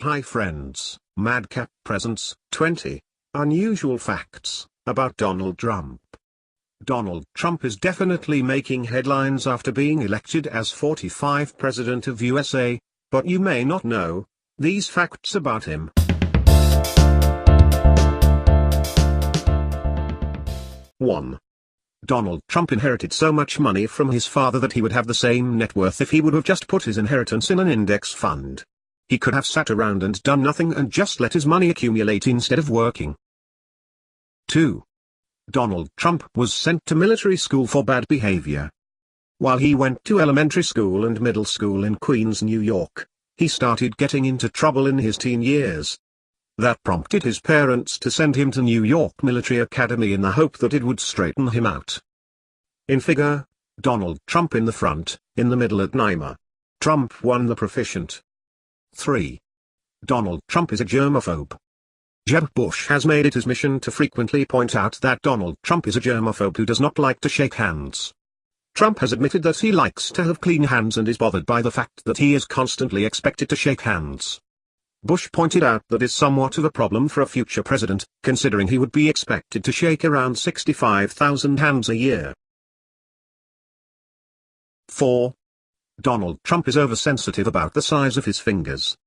Hi friends, Madcap presents 20 unusual facts about Donald Trump. Donald Trump is definitely making headlines after being elected as 45th President of USA, but you may not know these facts about him. 1. Donald Trump inherited so much money from his father that he would have the same net worth if he would have just put his inheritance in an index fund. He could have sat around and done nothing and just let his money accumulate instead of working. 2. Donald Trump was sent to military school for bad behavior. While he went to elementary school and middle school in Queens, New York, he started getting into trouble in his teen years. That prompted his parents to send him to New York Military Academy in the hope that it would straighten him out. In figure, Donald Trump in the front, in the middle at Naima. Trump won the proficient. 3. Donald Trump is a germaphobe. Jeb Bush has made it his mission to frequently point out that Donald Trump is a germaphobe who does not like to shake hands. Trump has admitted that he likes to have clean hands and is bothered by the fact that he is constantly expected to shake hands. Bush pointed out that is somewhat of a problem for a future president, considering he would be expected to shake around 65,000 hands a year. 4. Donald Trump is oversensitive about the size of his fingers.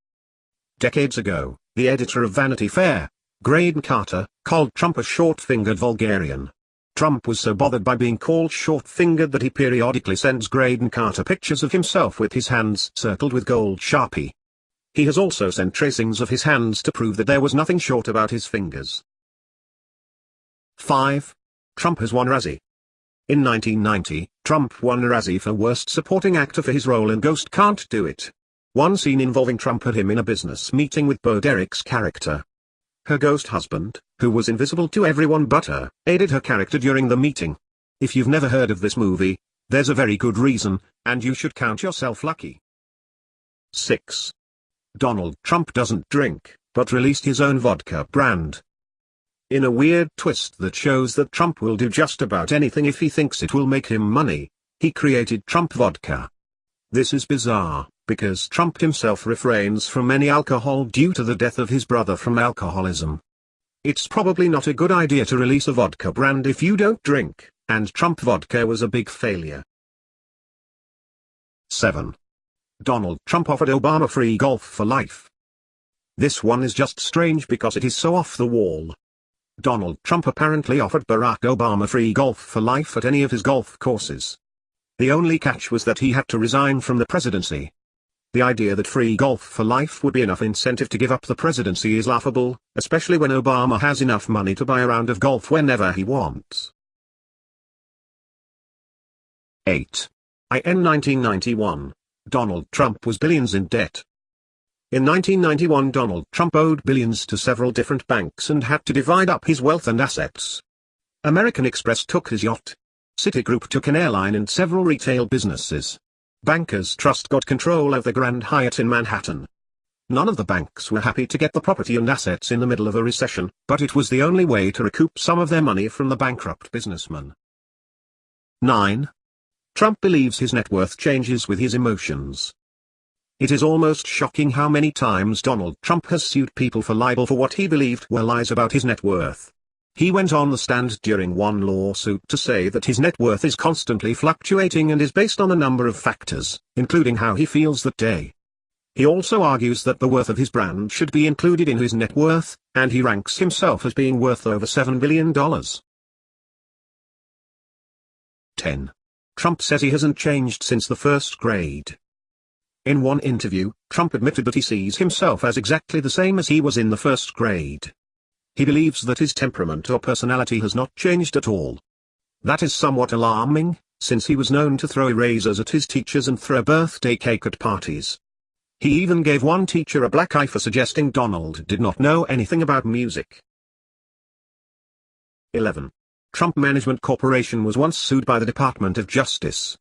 Decades ago, the editor of Vanity Fair, Graydon Carter, called Trump a short-fingered vulgarian. Trump was so bothered by being called short-fingered that he periodically sends Graydon Carter pictures of himself with his hands circled with gold Sharpie. He has also sent tracings of his hands to prove that there was nothing short about his fingers. 5. Trump has won Razzie. In 1990, Trump won a Razzie for Worst Supporting Actor for his role in Ghost Can't Do It. One scene involving Trump had him in a business meeting with Bo Derek's character. Her ghost husband, who was invisible to everyone but her, aided her character during the meeting. If you've never heard of this movie, there's a very good reason, and you should count yourself lucky. 6. Donald Trump doesn't drink, but released his own vodka brand. In a weird twist that shows that Trump will do just about anything if he thinks it will make him money, he created Trump Vodka. This is bizarre, because Trump himself refrains from any alcohol due to the death of his brother from alcoholism. It's probably not a good idea to release a vodka brand if you don't drink, and Trump Vodka was a big failure. 7. Donald Trump offered Obama free golf for life. This one is just strange because it is so off the wall. Donald Trump apparently offered Barack Obama free golf for life at any of his golf courses. The only catch was that he had to resign from the presidency. The idea that free golf for life would be enough incentive to give up the presidency is laughable, especially when Obama has enough money to buy a round of golf whenever he wants. 8. In 1991, Donald Trump was billions in debt. In 1991, Donald Trump owed billions to several different banks and had to divide up his wealth and assets. American Express took his yacht. Citigroup took an airline and several retail businesses. Bankers Trust got control of the Grand Hyatt in Manhattan. None of the banks were happy to get the property and assets in the middle of a recession, but it was the only way to recoup some of their money from the bankrupt businessman. 9. Trump believes his net worth changes with his emotions. It is almost shocking how many times Donald Trump has sued people for libel for what he believed were lies about his net worth. He went on the stand during one lawsuit to say that his net worth is constantly fluctuating and is based on a number of factors, including how he feels that day. He also argues that the worth of his brand should be included in his net worth, and he ranks himself as being worth over $7 billion. 10. Trump says he hasn't changed since the first grade. In one interview, Trump admitted that he sees himself as exactly the same as he was in the first grade. He believes that his temperament or personality has not changed at all. That is somewhat alarming, since he was known to throw erasers at his teachers and throw birthday cake at parties. He even gave one teacher a black eye for suggesting Donald did not know anything about music. 11. Trump Management Corporation was once sued by the Department of Justice.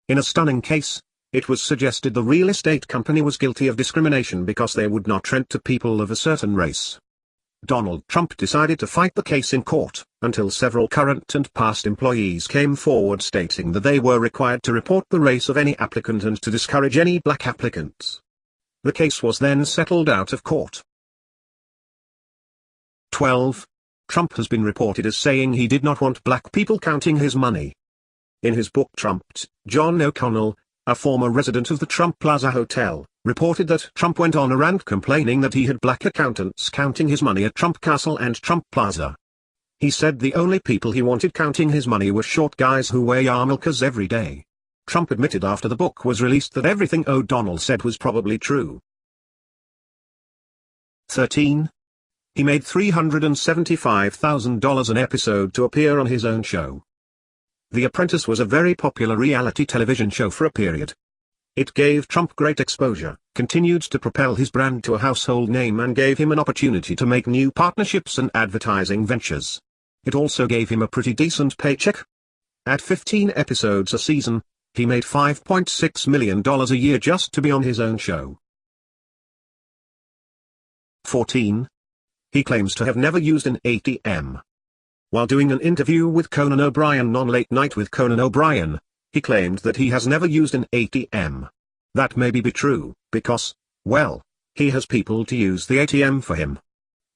In a stunning case, it was suggested the real estate company was guilty of discrimination because they would not rent to people of a certain race. Donald Trump decided to fight the case in court, until several current and past employees came forward stating that they were required to report the race of any applicant and to discourage any black applicants. The case was then settled out of court. 12. Trump has been reported as saying he did not want black people counting his money. In his book Trumped, John O'Connell, a former resident of the Trump Plaza Hotel, reported that Trump went on a rant complaining that he had black accountants counting his money at Trump Castle and Trump Plaza. He said the only people he wanted counting his money were short guys who wear yarmulkes every day. Trump admitted after the book was released that everything O'Donnell said was probably true. 13. He made $375,000 an episode to appear on his own show. The Apprentice was a very popular reality television show for a period. It gave Trump great exposure, continued to propel his brand to a household name, and gave him an opportunity to make new partnerships and advertising ventures. It also gave him a pretty decent paycheck. At 15 episodes a season, he made $5.6 million a year just to be on his own show. 14. He claims to have never used an ATM. While doing an interview with Conan O'Brien on Late Night with Conan O'Brien, he claimed that he has never used an ATM. That may be true, because, well, he has people to use the ATM for him.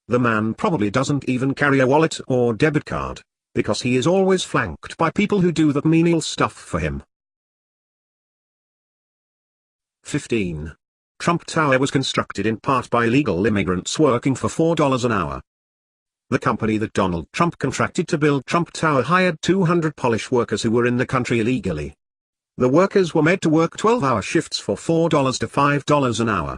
The man probably doesn't even carry a wallet or debit card, because he is always flanked by people who do that menial stuff for him. 15. Trump Tower was constructed in part by illegal immigrants working for $4 an hour. The company that Donald Trump contracted to build Trump Tower hired 200 Polish workers who were in the country illegally. The workers were made to work 12-hour shifts for $4 to $5 an hour.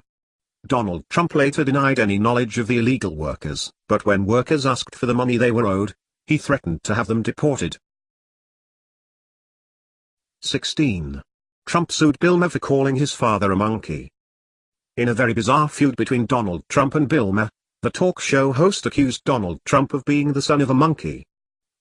Donald Trump later denied any knowledge of the illegal workers, but when workers asked for the money they were owed, he threatened to have them deported. 16. Trump sued Bill Maher for calling his father a monkey. In a very bizarre feud between Donald Trump and Bill Maher, the talk show host accused Donald Trump of being the son of a monkey.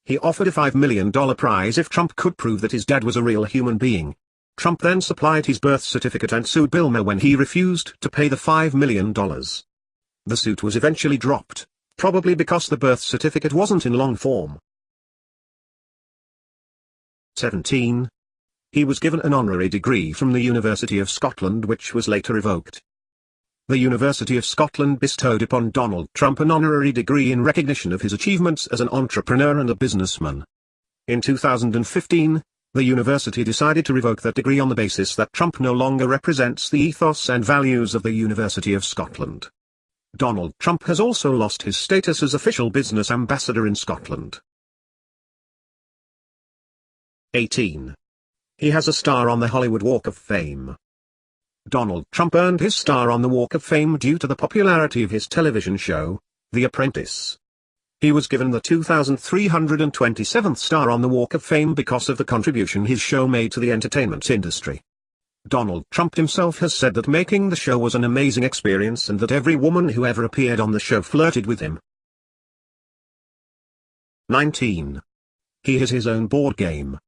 He offered a $5 million prize if Trump could prove that his dad was a real human being. Trump then supplied his birth certificate and sued Bill Maher when he refused to pay the $5 million. The suit was eventually dropped, probably because the birth certificate wasn't in long form. 17. He was given an honorary degree from the University of Scotland which was later revoked. The University of Scotland bestowed upon Donald Trump an honorary degree in recognition of his achievements as an entrepreneur and a businessman. In 2015, the university decided to revoke that degree on the basis that Trump no longer represents the ethos and values of the University of Scotland. Donald Trump has also lost his status as official business ambassador in Scotland. 18. He has a star on the Hollywood Walk of Fame. Donald Trump earned his star on the Walk of Fame due to the popularity of his television show, The Apprentice. He was given the 2,327th star on the Walk of Fame because of the contribution his show made to the entertainment industry. Donald Trump himself has said that making the show was an amazing experience and that every woman who ever appeared on the show flirted with him. 19. He has his own board game.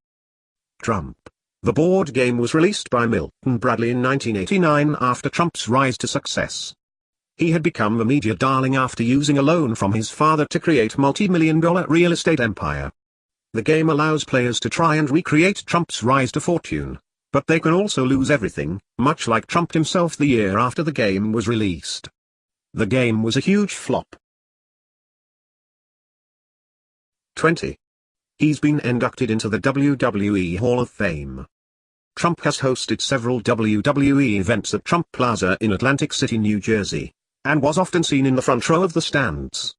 Trump. The board game was released by Milton Bradley in 1989 after Trump's rise to success. He had become a media darling after using a loan from his father to create a multi-million-dollar real estate empire. The game allows players to try and recreate Trump's rise to fortune, but they can also lose everything, much like Trump himself the year after the game was released. The game was a huge flop. 20. He's been inducted into the WWE Hall of Fame. Trump has hosted several WWE events at Trump Plaza in Atlantic City, New Jersey, and was often seen in the front row of the stands.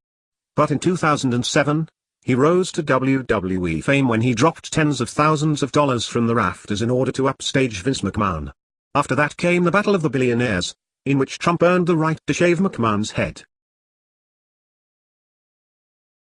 But in 2007, he rose to WWE fame when he dropped tens of thousands of dollars from the rafters in order to upstage Vince McMahon. After that came the Battle of the Billionaires, in which Trump earned the right to shave McMahon's head.